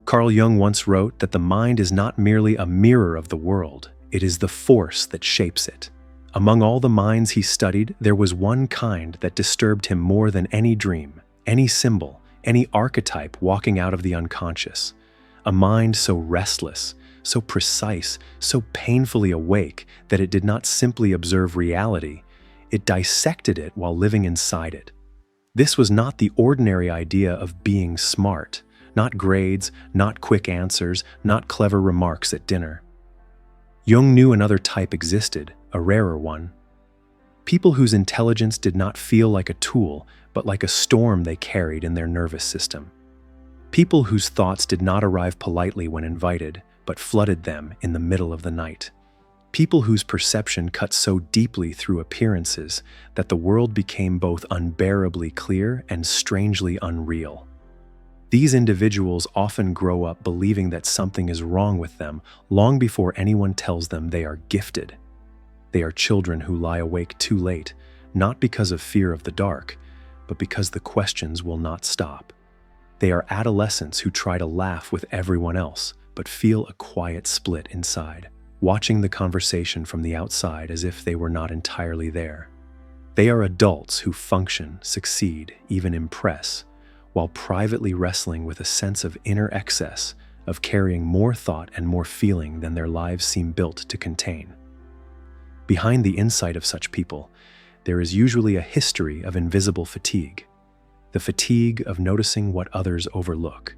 Carl Jung once wrote that the mind is not merely a mirror of the world, it is the force that shapes it. Among all the minds he studied, there was one kind that disturbed him more than any dream, any symbol, any archetype walking out of the unconscious. A mind so restless, so precise, so painfully awake that it did not simply observe reality, it dissected it while living inside it. This was not the ordinary idea of being smart, not grades, not quick answers, not clever remarks at dinner. Jung knew another type existed, a rarer one. People whose intelligence did not feel like a tool, but like a storm they carried in their nervous system. People whose thoughts did not arrive politely when invited, but flooded them in the middle of the night. People whose perception cut so deeply through appearances that the world became both unbearably clear and strangely unreal. These individuals often grow up believing that something is wrong with them long before anyone tells them they are gifted. They are children who lie awake too late, not because of fear of the dark, but because the questions will not stop. They are adolescents who try to laugh with everyone else, but feel a quiet split inside, watching the conversation from the outside as if they were not entirely there. They are adults who function, succeed, even impress, while privately wrestling with a sense of inner excess, of carrying more thought and more feeling than their lives seem built to contain. Behind the insight of such people, there is usually a history of invisible fatigue. The fatigue of noticing what others overlook.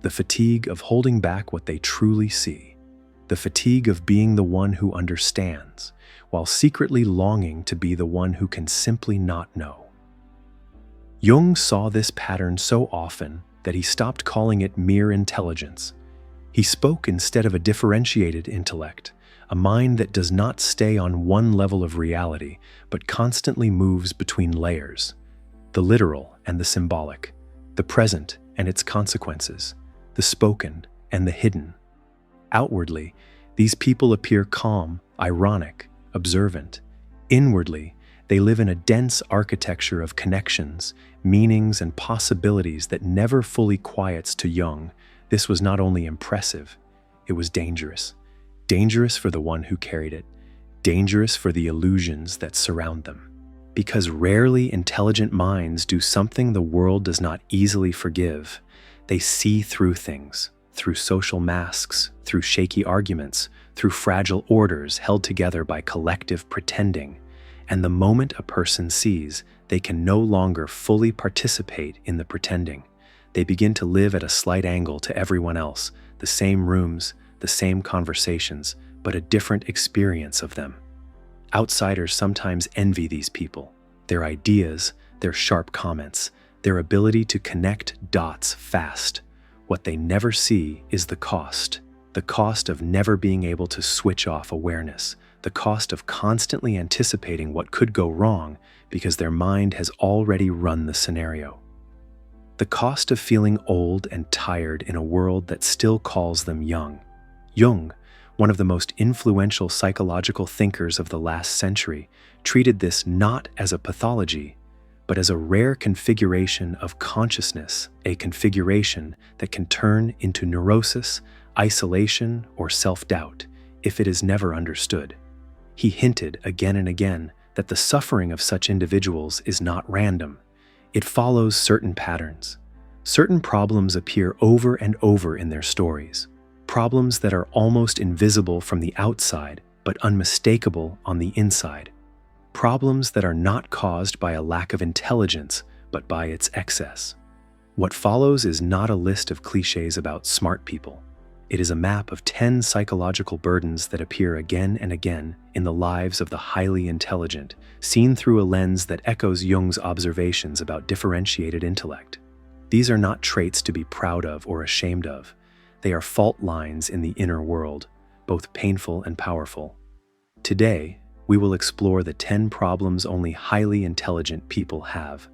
The fatigue of holding back what they truly see. The fatigue of being the one who understands, while secretly longing to be the one who can simply not know. Jung saw this pattern so often that he stopped calling it mere intelligence. He spoke instead of a differentiated intellect, a mind that does not stay on one level of reality, but constantly moves between layers, the literal and the symbolic, the present and its consequences, the spoken and the hidden. Outwardly, these people appear calm, ironic, observant. Inwardly, they live in a dense architecture of connections, meanings, and possibilities that never fully quiets. To Jung, this was not only impressive, it was dangerous. Dangerous for the one who carried it, dangerous for the illusions that surround them. Because rarely intelligent minds do something the world does not easily forgive. They see through things, through social masks, through shaky arguments, through fragile orders held together by collective pretending. And the moment a person sees, they can no longer fully participate in the pretending. They begin to live at a slight angle to everyone else, the same rooms, the same conversations, but a different experience of them. Outsiders sometimes envy these people, their ideas, their sharp comments, their ability to connect dots fast. What they never see is the cost of never being able to switch off awareness, the cost of constantly anticipating what could go wrong because their mind has already run the scenario. The cost of feeling old and tired in a world that still calls them young. Jung, one of the most influential psychological thinkers of the last century, treated this not as a pathology, but as a rare configuration of consciousness, a configuration that can turn into neurosis, isolation, or self-doubt if it is never understood. He hinted again and again that the suffering of such individuals is not random. It follows certain patterns. Certain problems appear over and over in their stories. Problems that are almost invisible from the outside, but unmistakable on the inside. Problems that are not caused by a lack of intelligence, but by its excess. What follows is not a list of cliches about smart people. It is a map of 10 psychological burdens that appear again and again in the lives of the highly intelligent, seen through a lens that echoes Jung's observations about differentiated intellect. These are not traits to be proud of or ashamed of. They are fault lines in the inner world, both painful and powerful. Today, we will explore the 10 problems only highly intelligent people have,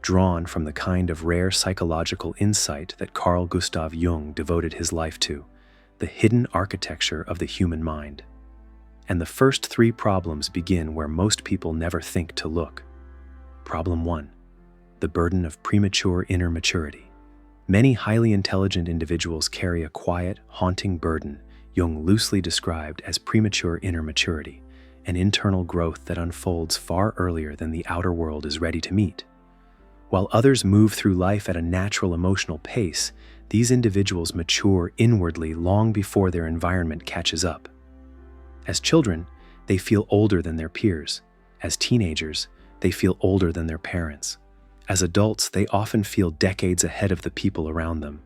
drawn from the kind of rare psychological insight that Carl Gustav Jung devoted his life to, the hidden architecture of the human mind. And the first 3 problems begin where most people never think to look. Problem 1. The burden of premature inner maturity. Many highly intelligent individuals carry a quiet, haunting burden Jung loosely described as premature inner maturity, an internal growth that unfolds far earlier than the outer world is ready to meet. While others move through life at a natural emotional pace, these individuals mature inwardly long before their environment catches up. As children, they feel older than their peers. As teenagers, they feel older than their parents. As adults, they often feel decades ahead of the people around them.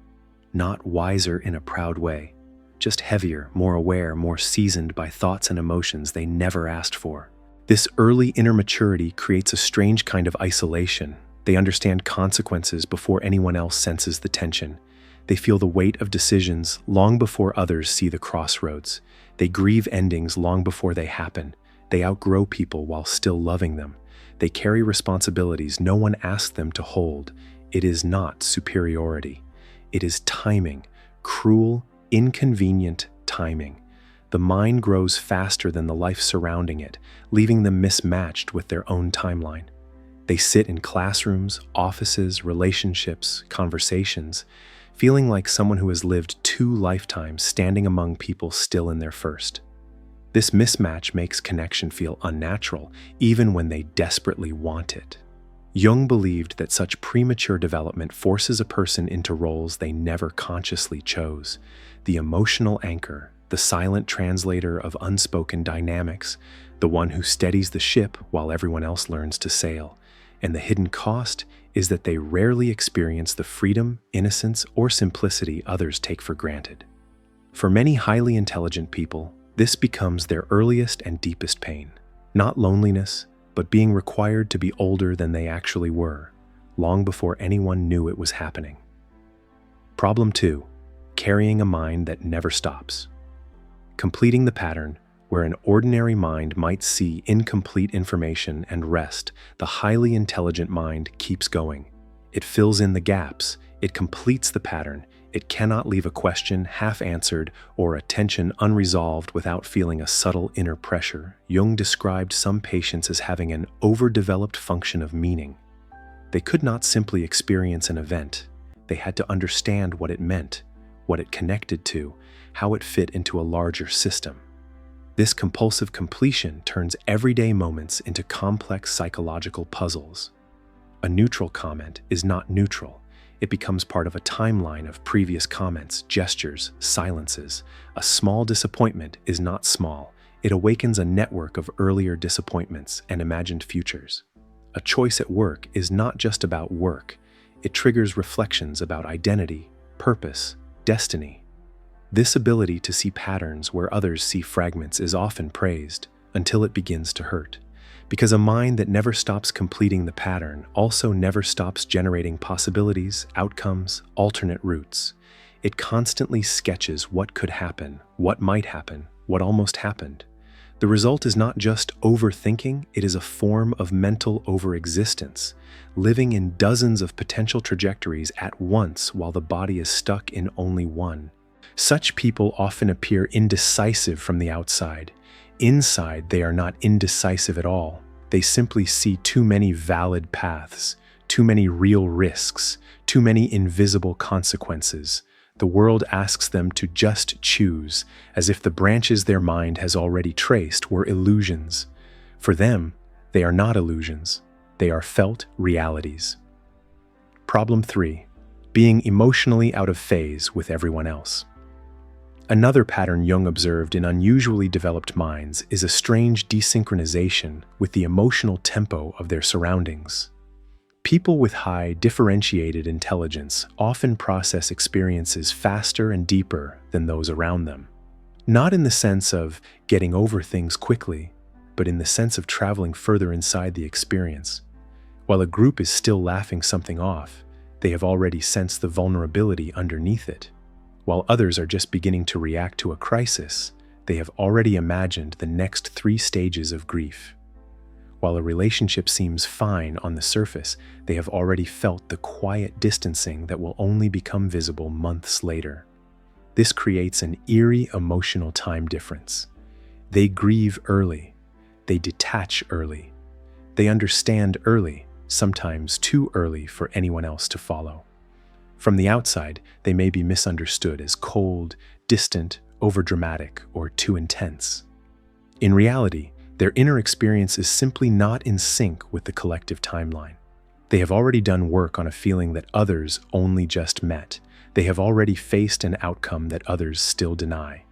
Not wiser in a proud way, just heavier, more aware, more seasoned by thoughts and emotions they never asked for. This early inner maturity creates a strange kind of isolation. They understand consequences before anyone else senses the tension. They feel the weight of decisions long before others see the crossroads. They grieve endings long before they happen. They outgrow people while still loving them. They carry responsibilities no one asked them to hold. It is not superiority. It is timing, cruel, inconvenient timing. The mind grows faster than the life surrounding it, leaving them mismatched with their own timeline. They sit in classrooms, offices, relationships, conversations, feeling like someone who has lived 2 lifetimes standing among people still in their first. This mismatch makes connection feel unnatural, even when they desperately want it. Jung believed that such premature development forces a person into roles they never consciously chose. The emotional anchor, the silent translator of unspoken dynamics, the one who steadies the ship while everyone else learns to sail. And the hidden cost is that they rarely experience the freedom, innocence, or simplicity others take for granted. For many highly intelligent people, this becomes their earliest and deepest pain. Not loneliness, but being required to be older than they actually were, long before anyone knew it was happening. Problem 2. Carrying a mind that never stops. Completing the pattern, where an ordinary mind might see incomplete information and rest, the highly intelligent mind keeps going. It fills in the gaps, it completes the pattern, it cannot leave a question half-answered or a tension unresolved without feeling a subtle inner pressure. Jung described some patients as having an overdeveloped function of meaning. They could not simply experience an event. They had to understand what it meant, what it connected to, how it fit into a larger system. This compulsive completion turns everyday moments into complex psychological puzzles. A neutral comment is not neutral. It becomes part of a timeline of previous comments, gestures, silences. A small disappointment is not small. It awakens a network of earlier disappointments and imagined futures. A choice at work is not just about work. It triggers reflections about identity, purpose, destiny. This ability to see patterns where others see fragments is often praised, until it begins to hurt. Because a mind that never stops completing the pattern also never stops generating possibilities, outcomes, alternate routes. It constantly sketches what could happen, what might happen, what almost happened. The result is not just overthinking, it is a form of mental overexistence, living in dozens of potential trajectories at once while the body is stuck in only one. Such people often appear indecisive from the outside. Inside, they are not indecisive at all. They simply see too many valid paths, too many real risks, too many invisible consequences. The world asks them to just choose, as if the branches their mind has already traced were illusions. For them, they are not illusions. They are felt realities. Problem 3. Being emotionally out of phase with everyone else. Another pattern Jung observed in unusually developed minds is a strange desynchronization with the emotional tempo of their surroundings. People with high, differentiated intelligence often process experiences faster and deeper than those around them. Not in the sense of getting over things quickly, but in the sense of traveling further inside the experience. While a group is still laughing something off, they have already sensed the vulnerability underneath it. While others are just beginning to react to a crisis, they have already imagined the next 3 stages of grief. While a relationship seems fine on the surface, they have already felt the quiet distancing that will only become visible months later. This creates an eerie emotional time difference. They grieve early. They detach early. They understand early, sometimes too early for anyone else to follow. From the outside, they may be misunderstood as cold, distant, overdramatic, or too intense. In reality, their inner experience is simply not in sync with the collective timeline. They have already done work on a feeling that others only just met. They have already faced an outcome that others still deny.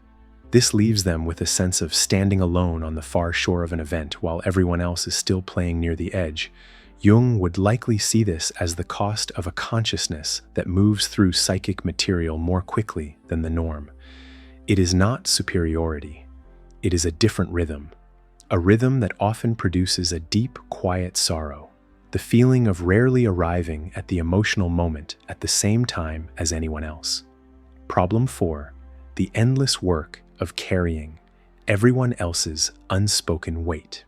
This leaves them with a sense of standing alone on the far shore of an event while everyone else is still playing near the edge. Jung would likely see this as the cost of a consciousness that moves through psychic material more quickly than the norm. It is not superiority. It is a different rhythm. A rhythm that often produces a deep, quiet sorrow. The feeling of rarely arriving at the emotional moment at the same time as anyone else. Problem 4. The endless work of carrying everyone else's unspoken weight.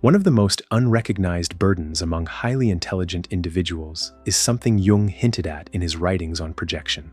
One of the most unrecognized burdens among highly intelligent individuals is something Jung hinted at in his writings on projection: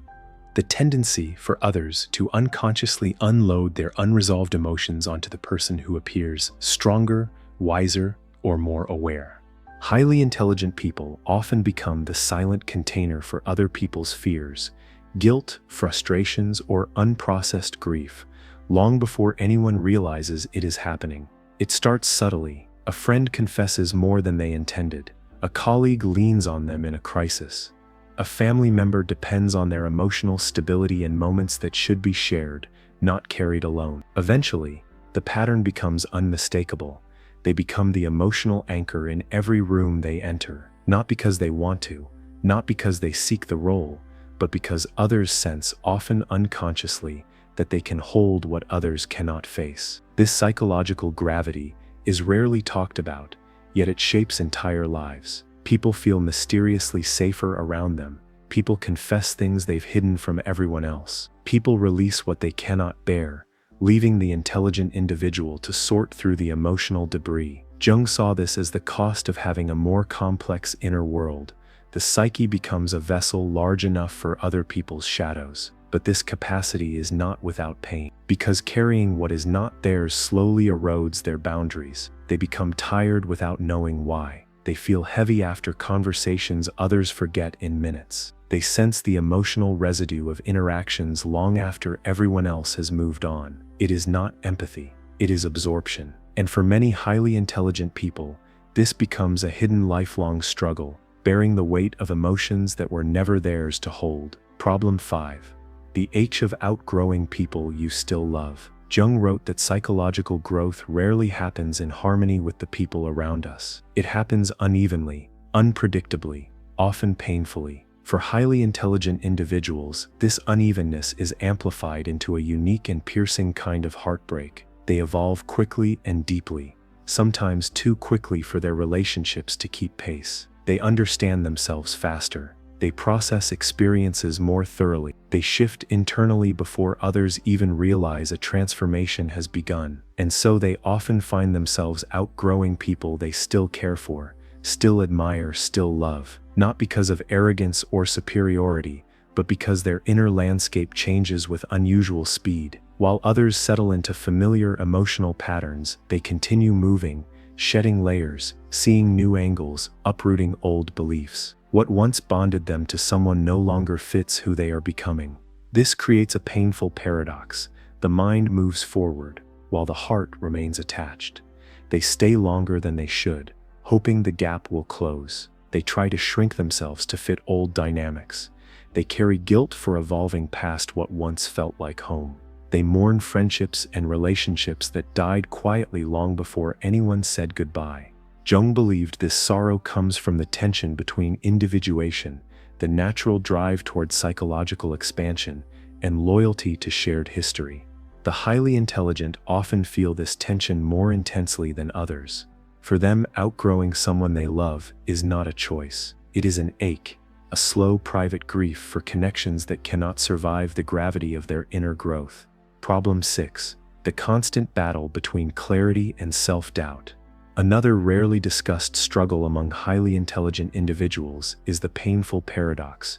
the tendency for others to unconsciously unload their unresolved emotions onto the person who appears stronger, wiser, or more aware. Highly intelligent people often become the silent container for other people's fears, guilt, frustrations, or unprocessed grief, long before anyone realizes it is happening. It starts subtly. A friend confesses more than they intended. A colleague leans on them in a crisis. A family member depends on their emotional stability in moments that should be shared, not carried alone. Eventually, the pattern becomes unmistakable. They become the emotional anchor in every room they enter, not because they want to, not because they seek the role, but because others sense, often unconsciously, that they can hold what others cannot face. This psychological gravity is rarely talked about, yet it shapes entire lives. People feel mysteriously safer around them. People confess things they've hidden from everyone else. People release what they cannot bear, leaving the intelligent individual to sort through the emotional debris. Jung saw this as the cost of having a more complex inner world. The psyche becomes a vessel large enough for other people's shadows. But this capacity is not without pain, because carrying what is not theirs slowly erodes their boundaries. They become tired without knowing why. They feel heavy after conversations others forget in minutes. They sense the emotional residue of interactions long after everyone else has moved on. It is not empathy, it is absorption. And for many highly intelligent people, this becomes a hidden lifelong struggle, bearing the weight of emotions that were never theirs to hold. Problem 5. The H of outgrowing people you still love. Jung wrote that psychological growth rarely happens in harmony with the people around us. It happens unevenly, unpredictably, often painfully. For highly intelligent individuals, this unevenness is amplified into a unique and piercing kind of heartbreak. They evolve quickly and deeply, sometimes too quickly for their relationships to keep pace. They understand themselves faster. They process experiences more thoroughly. They shift internally before others even realize a transformation has begun. And so they often find themselves outgrowing people they still care for, still admire, still love. Not because of arrogance or superiority, but because their inner landscape changes with unusual speed. While others settle into familiar emotional patterns, they continue moving, shedding layers, seeing new angles, uprooting old beliefs. What once bonded them to someone no longer fits who they are becoming. This creates a painful paradox. The mind moves forward, while the heart remains attached. They stay longer than they should, hoping the gap will close. They try to shrink themselves to fit old dynamics. They carry guilt for evolving past what once felt like home. They mourn friendships and relationships that died quietly long before anyone said goodbye. Jung believed this sorrow comes from the tension between individuation, the natural drive toward psychological expansion, and loyalty to shared history. The highly intelligent often feel this tension more intensely than others. For them, outgrowing someone they love is not a choice. It is an ache, a slow private grief for connections that cannot survive the gravity of their inner growth. Problem 6. The constant battle between clarity and self-doubt. Another rarely discussed struggle among highly intelligent individuals is the painful paradox,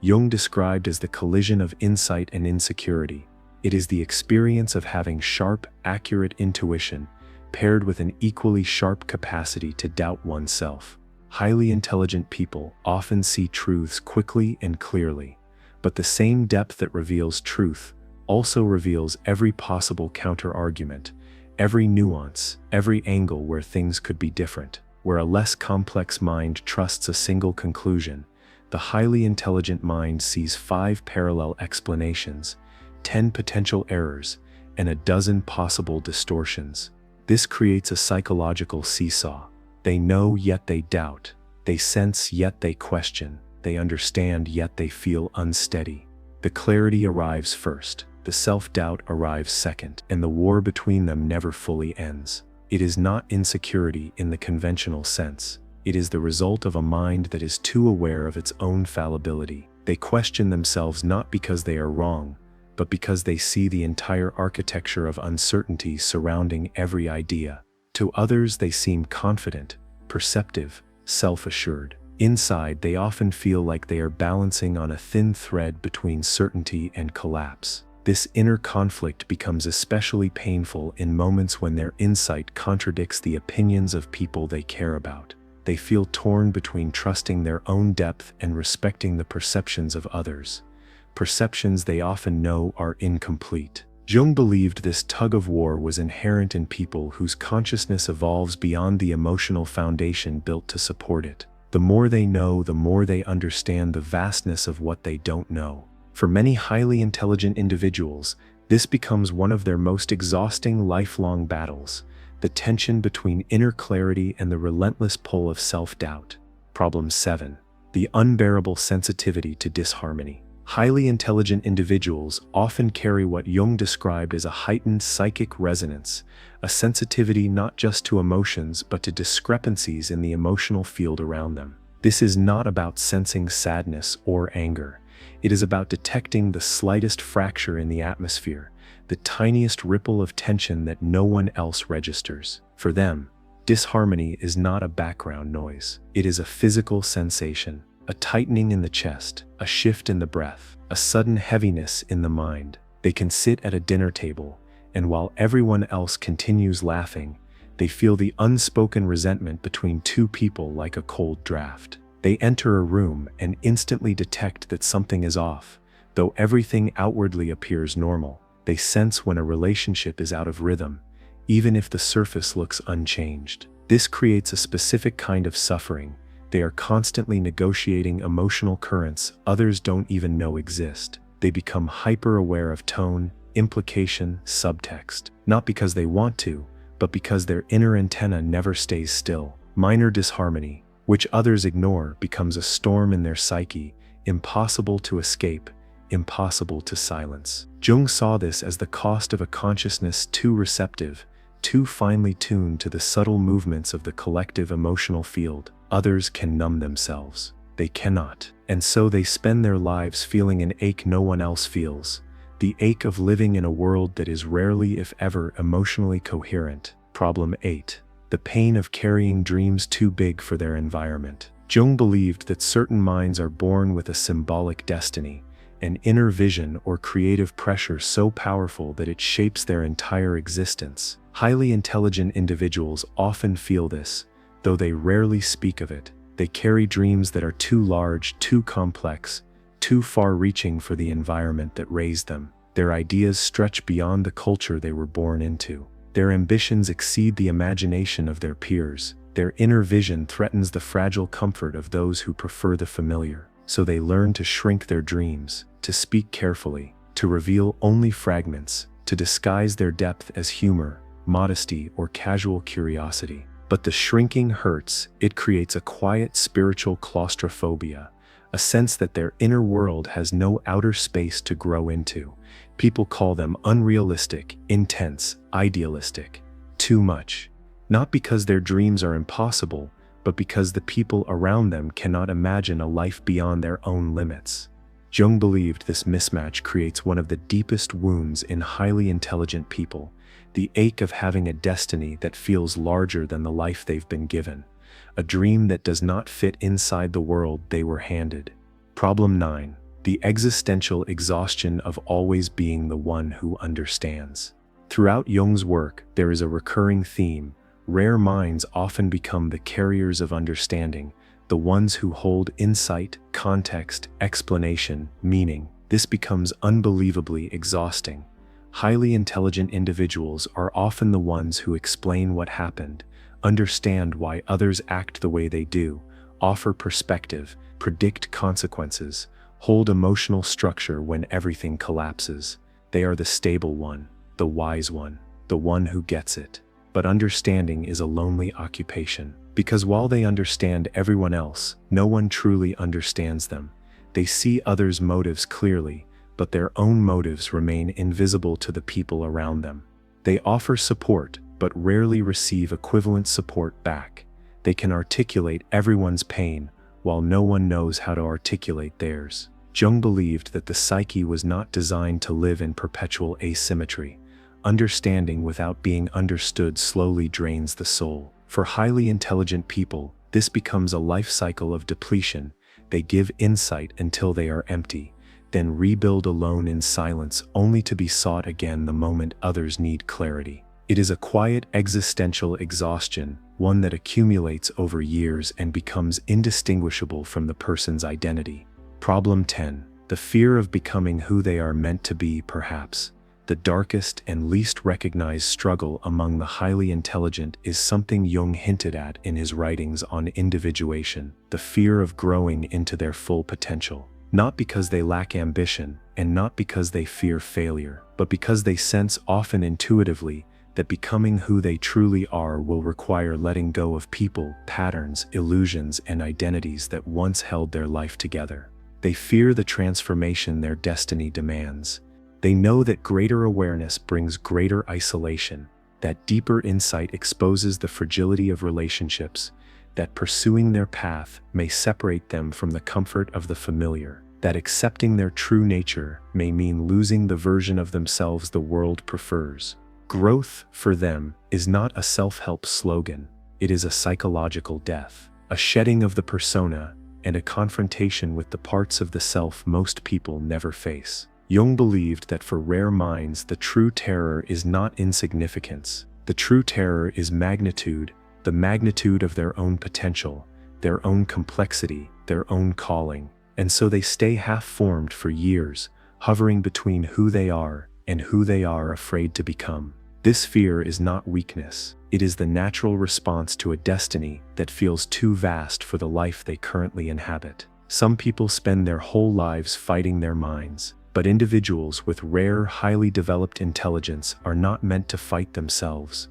Jung described as the collision of insight and insecurity. It is the experience of having sharp, accurate intuition paired with an equally sharp capacity to doubt oneself. Highly intelligent people often see truths quickly and clearly, but the same depth that reveals truth also reveals every possible counter-argument, every nuance, every angle where things could be different. Where a less complex mind trusts a single conclusion, the highly intelligent mind sees 5 parallel explanations, 10 potential errors, and a dozen possible distortions. This creates a psychological seesaw. They know yet they doubt. They sense yet they question. They understand yet they feel unsteady. The clarity arrives first, the self-doubt arrives second, and the war between them never fully ends. It is not insecurity in the conventional sense. It is the result of a mind that is too aware of its own fallibility. They question themselves not because they are wrong, but because they see the entire architecture of uncertainty surrounding every idea. To others, they seem confident, perceptive, self-assured. Inside, they often feel like they are balancing on a thin thread between certainty and collapse. This inner conflict becomes especially painful in moments when their insight contradicts the opinions of people they care about. They feel torn between trusting their own depth and respecting the perceptions of others, perceptions they often know are incomplete. Jung believed this tug-of-war was inherent in people whose consciousness evolves beyond the emotional foundation built to support it. The more they know, the more they understand the vastness of what they don't know. For many highly intelligent individuals, this becomes one of their most exhausting lifelong battles, the tension between inner clarity and the relentless pull of self-doubt. Problem 7. The unbearable sensitivity to disharmony. Highly intelligent individuals often carry what Jung described as a heightened psychic resonance, a sensitivity not just to emotions but to discrepancies in the emotional field around them. This is not about sensing sadness or anger. It is about detecting the slightest fracture in the atmosphere, the tiniest ripple of tension that no one else registers. For them, disharmony is not a background noise. It is a physical sensation, a tightening in the chest, a shift in the breath, a sudden heaviness in the mind. They can sit at a dinner table, and while everyone else continues laughing, they feel the unspoken resentment between two people like a cold draft. They enter a room and instantly detect that something is off. Though everything outwardly appears normal, they sense when a relationship is out of rhythm, even if the surface looks unchanged. This creates a specific kind of suffering. They are constantly negotiating emotional currents others don't even know exist. They become hyper-aware of tone, implication, subtext, not because they want to, but because their inner antenna never stays still. Minor disharmony, which others ignore, becomes a storm in their psyche, impossible to escape, impossible to silence. Jung saw this as the cost of a consciousness too receptive, too finely tuned to the subtle movements of the collective emotional field. Others can numb themselves. They cannot. And so they spend their lives feeling an ache no one else feels, the ache of living in a world that is rarely, if ever, emotionally coherent. Problem 8. The pain of carrying dreams too big for their environment. Jung believed that certain minds are born with a symbolic destiny, an inner vision or creative pressure so powerful that it shapes their entire existence. Highly intelligent individuals often feel this, though they rarely speak of it. They carry dreams that are too large, too complex, too far-reaching for the environment that raised them. Their ideas stretch beyond the culture they were born into. Their ambitions exceed the imagination of their peers. Their inner vision threatens the fragile comfort of those who prefer the familiar. So they learn to shrink their dreams, to speak carefully, to reveal only fragments, to disguise their depth as humor, modesty, or casual curiosity. But the shrinking hurts. It creates a quiet spiritual claustrophobia, a sense that their inner world has no outer space to grow into. People call them unrealistic, intense, idealistic. Too much. Not because their dreams are impossible, but because the people around them cannot imagine a life beyond their own limits. Jung believed this mismatch creates one of the deepest wounds in highly intelligent people, the ache of having a destiny that feels larger than the life they've been given, a dream that does not fit inside the world they were handed. Problem 9. The existential exhaustion of always being the one who understands. Throughout Jung's work, there is a recurring theme. Rare minds often become the carriers of understanding, the ones who hold insight, context, explanation, meaning. This becomes unbelievably exhausting. Highly intelligent individuals are often the ones who explain what happened, understand why others act the way they do, offer perspective, predict consequences, hold emotional structure when everything collapses. They are the stable one, the wise one, the one who gets it. But understanding is a lonely occupation, because while they understand everyone else, no one truly understands them. They see others' motives clearly, but their own motives remain invisible to the people around them. They offer support, but rarely receive equivalent support back. They can articulate everyone's pain, while no one knows how to articulate theirs. Jung believed that the psyche was not designed to live in perpetual asymmetry. Understanding without being understood slowly drains the soul. For highly intelligent people, this becomes a life cycle of depletion. They give insight until they are empty, then rebuild alone in silence only to be sought again the moment others need clarity. It is a quiet existential exhaustion, one that accumulates over years and becomes indistinguishable from the person's identity. Problem 10. The fear of becoming who they are meant to be, perhaps. The darkest and least recognized struggle among the highly intelligent is something Jung hinted at in his writings on individuation, the fear of growing into their full potential. Not because they lack ambition, and not because they fear failure, but because they sense often intuitively that becoming who they truly are will require letting go of people, patterns, illusions, and identities that once held their life together. They fear the transformation their destiny demands. They know that greater awareness brings greater isolation, that deeper insight exposes the fragility of relationships, that pursuing their path may separate them from the comfort of the familiar, that accepting their true nature may mean losing the version of themselves the world prefers. Growth, for them, is not a self-help slogan. It is a psychological death, a shedding of the persona, and a confrontation with the parts of the self most people never face. Jung believed that for rare minds the true terror is not insignificance. The true terror is magnitude, the magnitude of their own potential, their own complexity, their own calling. And so they stay half-formed for years, hovering between who they are and who they are afraid to become. This fear is not weakness. It is the natural response to a destiny that feels too vast for the life they currently inhabit. Some people spend their whole lives fighting their minds. But individuals with rare, highly developed intelligence are not meant to fight themselves.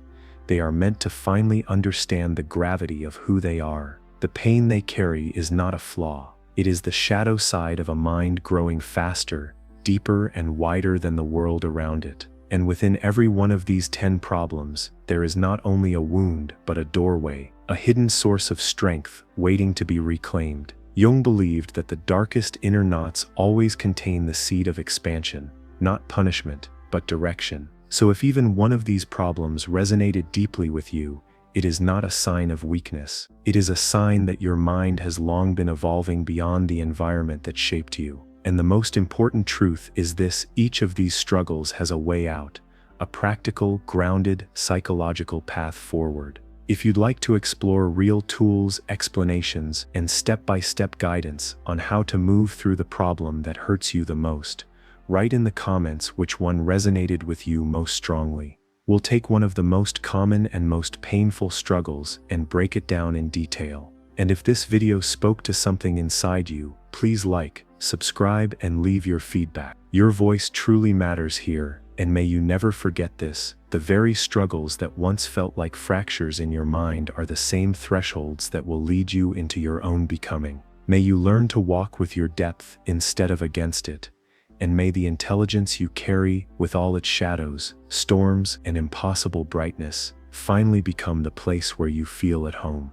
They are meant to finally understand the gravity of who they are. The pain they carry is not a flaw. It is the shadow side of a mind growing faster, deeper, and wider than the world around it. And within every one of these 10 problems, there is not only a wound, but a doorway, a hidden source of strength waiting to be reclaimed. Jung believed that the darkest inner knots always contain the seed of expansion, not punishment, but direction. So if even one of these problems resonated deeply with you, it is not a sign of weakness. It is a sign that your mind has long been evolving beyond the environment that shaped you. And the most important truth is this: each of these struggles has a way out, a practical, grounded, psychological path forward. If you'd like to explore real tools, explanations, and step-by-step guidance on how to move through the problem that hurts you the most, write in the comments which one resonated with you most strongly. We'll take one of the most common and most painful struggles and break it down in detail. And if this video spoke to something inside you, please like, subscribe, and leave your feedback. Your voice truly matters here, and may you never forget this: the very struggles that once felt like fractures in your mind are the same thresholds that will lead you into your own becoming. May you learn to walk with your depth instead of against it, and may the intelligence you carry, with all its shadows, storms, and impossible brightness, finally become the place where you feel at home.